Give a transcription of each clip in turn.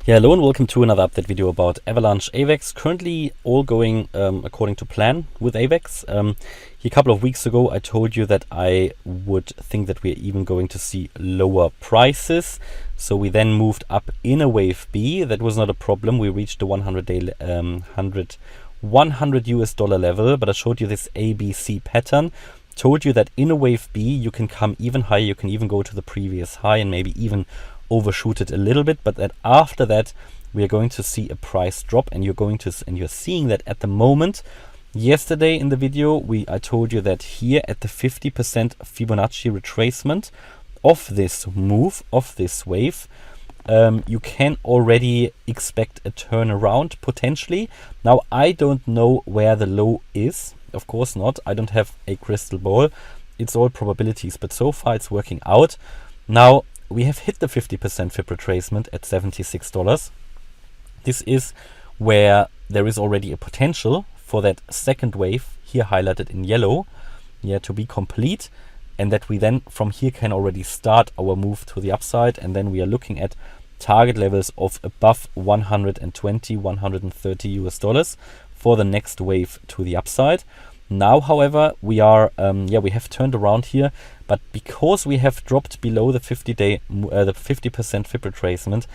Yeah, hello and welcome to another update video about Avalanche AVAX. Currently all going according to plan with AVAX. A couple of weeks ago I told you that I would think that we're even going to see lower prices. So we then moved up in a wave B. That was not a problem. We reached the 100-day 100 US dollar level, but I showed you this ABC pattern. Told you that in a wave B you can come even higher, you can even go to the previous high and maybe even overshoot it a little bit, but that after that we are going to see a price drop, and you're seeing that at the moment. Yesterday in the video I told you that here at the 50% Fibonacci retracement of this move, of this wave, you can already expect a turnaround potentially. Now I don't know where the low is, of course not, I don't have a crystal ball, it's all probabilities, but so far it's working out. Now we have hit the 50% Fib retracement at $76. This is where there is already a potential for that second wave, here highlighted in yellow, to be complete, and that we then from here can already start our move to the upside, and then we are looking at target levels of above 120, 130 US dollars for the next wave to the upside. Now, however, we are we have turned around here, but because we have dropped below the 50-day the 50% Fib retracement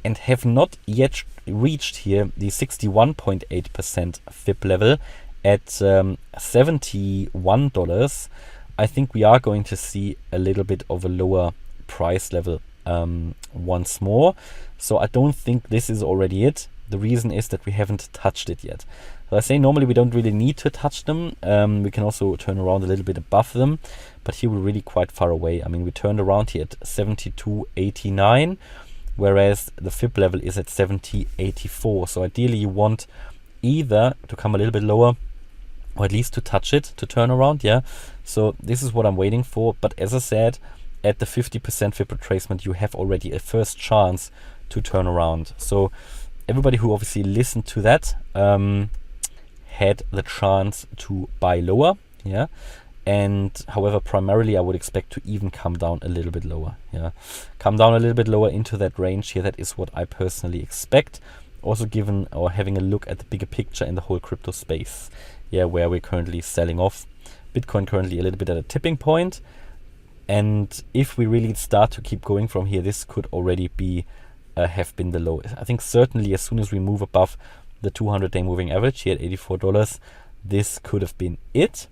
and have not yet reached here the 61.8% Fib level at $71, I think we are going to see a little bit of a lower price level once more. So I don't think this is already it. The reason is that we haven't touched it yet. So I say normally we don't really need to touch them. We can also turn around a little bit above them, but here we're really quite far away. I mean, we turned around here at 72.89, whereas the Fib level is at 70.84. So ideally you want either to come a little bit lower, or at least to touch it, to turn around, So this is what I'm waiting for. But as I said, at the 50% Fib retracement, you have already a first chance to turn around. So everybody who obviously listened to that had the chance to buy lower, and however primarily I would expect to even come down a little bit lower, come down a little bit lower into that range here. That is what I personally expect, also given or having a look at the bigger picture in the whole crypto space, where we're currently selling off. Bitcoin currently a little bit at a tipping point, and if we really start to keep going from here, this could already be have been the low. I think certainly as soon as we move above the 200-day moving average here at $84, this could have been it.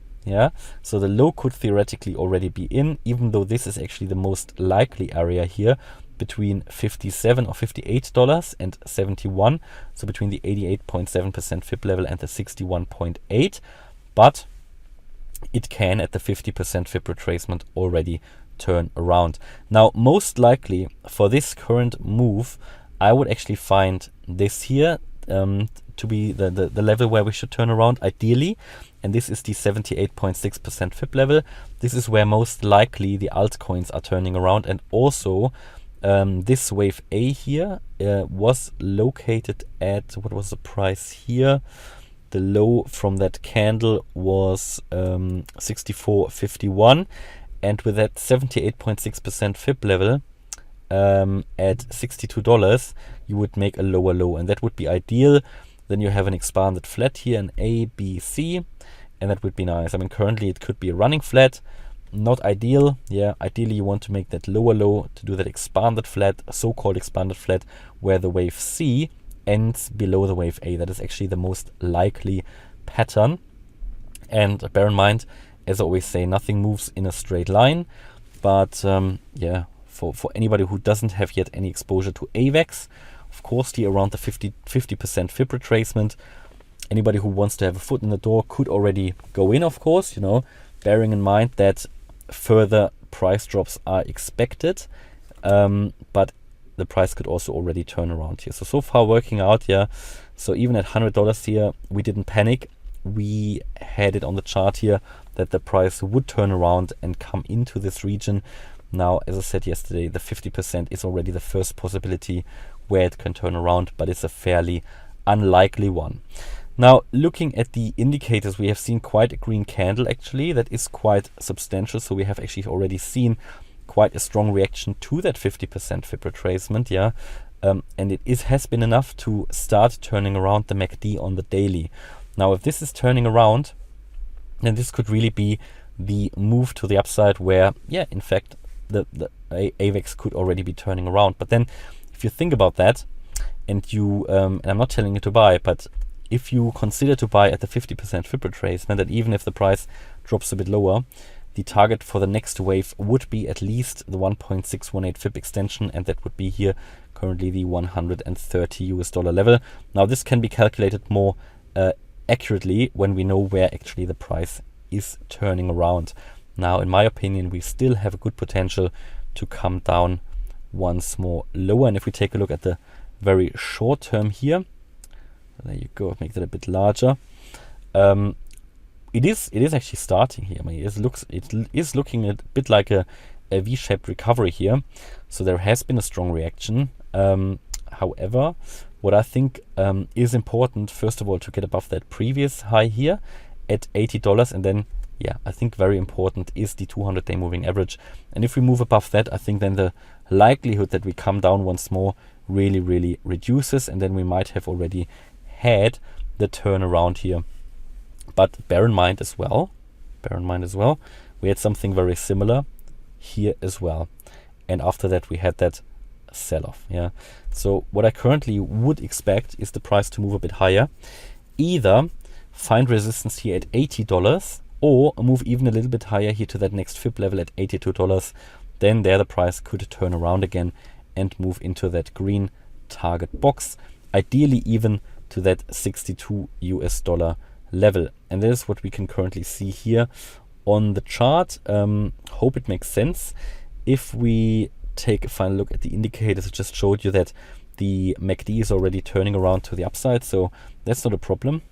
So the low could theoretically already be in, even though this is actually the most likely area here between $57 or $58 and 71. So between the 88.7% Fib level and the 61.8, but it can at the 50% Fib retracement already turn around. Now, most likely for this current move, I would actually find this here to be the level where we should turn around ideally, and this is the 78.6% Fib level. This is where most likely the altcoins are turning around, and also this wave A here was located at, what was the price here? The low from that candle was 64.51, and with that 78.6% Fib level at $62, you would make a lower low, and that would be ideal. Then you have an expanded flat here, an A, B, C, and that would be nice. I mean, currently it could be a running flat, not ideal. Ideally you want to make that lower low to do that expanded flat, so-called expanded flat, where the wave C ends below the wave A. That is actually the most likely pattern. And bear in mind, as I always say, nothing moves in a straight line, but for anybody who doesn't have yet any exposure to AVAX, of course the around the 50% Fib retracement, anybody who wants to have a foot in the door could already go in, of course, bearing in mind that further price drops are expected, but the price could also already turn around here. So far working out, so even at $100 here, we didn't panic. We had it on the chart here that the price would turn around and come into this region. Now, as I said yesterday, the 50% is already the first possibility where it can turn around, but it's a fairly unlikely one. Now, looking at the indicators, we have seen quite a green candle actually that is quite substantial. So we have actually already seen quite a strong reaction to that 50% Fib retracement. and it has been enough to start turning around the MACD on the daily. Now, if this is turning around, then this could really be the move to the upside where, yeah, in fact, the AVAX could already be turning around. But then if you think about that, and you, and I'm not telling you to buy, but if you consider to buy at the 50% fib retracement, that even if the price drops a bit lower, the target for the next wave would be at least the 1.618 fib extension, and that would be here currently the $130 level. Now, this can be calculated more accurately when we know where actually the price is turning around. Now, in my opinion, we still have a good potential to come down once more lower. And if we take a look at the very short term here, there you go, make that a bit larger. It is actually starting here. I mean, it is looking a bit like a V-shaped recovery here. So there has been a strong reaction. However, what I think is important, first of all, to get above that previous high here at $80, and then, yeah, I think very important is the 200-day moving average. And if we move above that, I think then the likelihood that we come down once more really, really reduces, and then we might have already had the turnaround here. But bear in mind as well, we had something very similar here as well. And after that, we had that sell-off. Yeah. So what I currently would expect is the price to move a bit higher, either find resistance here at $80 or move even a little bit higher here to that next fib level at $82. Then there the price could turn around again and move into that green target box, ideally even to that $62 level. And that is what we can currently see here on the chart. Hope it makes sense. If we take a final look at the indicators, I just showed you that the MACD is already turning around to the upside, so that's not a problem.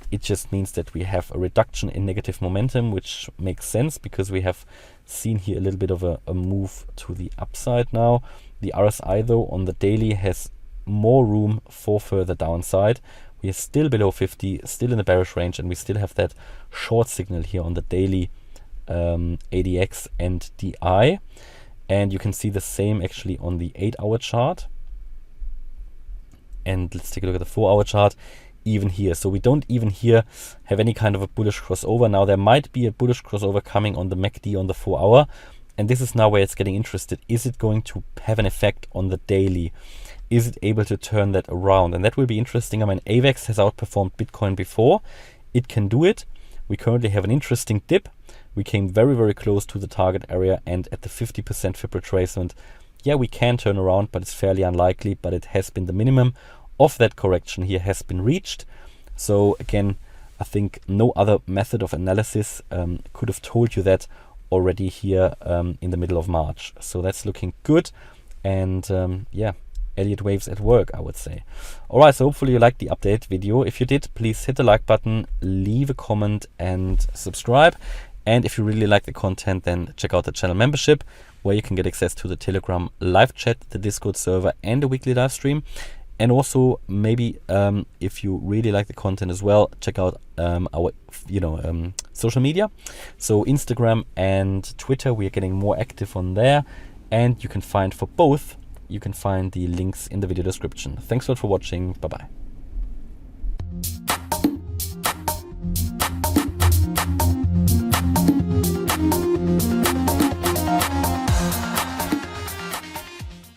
It just means that we have a reduction in negative momentum, which makes sense because we have seen here a little bit of a move to the upside now. The RSI, though, on the daily has more room for further downside. We are still below 50, still in the bearish range, and we still have that short signal here on the daily ADX and DI. And you can see the same actually on the 8-hour chart. And let's take a look at the 4-hour chart. Even here, so we don't even here have any kind of a bullish crossover. Now there might be a bullish crossover coming on the MACD on the 4-hour, and this is now where it's getting interested. Is it going to have an effect on the daily? Is it able to turn that around? And that will be interesting. I mean, AVAX has outperformed Bitcoin before. It can do it. We currently have an interesting dip. We came very, very close to the target area, and at the 50% fib retracement, yeah, we can turn around, but it's fairly unlikely. But it has been the minimum of that correction here has been reached. So again, I think no other method of analysis could have told you that already here in the middle of March. So that's looking good. And yeah, Elliott waves at work, I would say. All right, so hopefully you liked the update video. If you did, please hit the like button, leave a comment and subscribe. And if you really like the content, then check out the channel membership, where you can get access to the Telegram live chat, the Discord server, and a weekly live stream. And also, maybe if you really like the content as well, check out our social media. So Instagram and Twitter, we are getting more active on there. And you can find for both, you can find the links in the video description. Thanks a lot for watching. Bye-bye.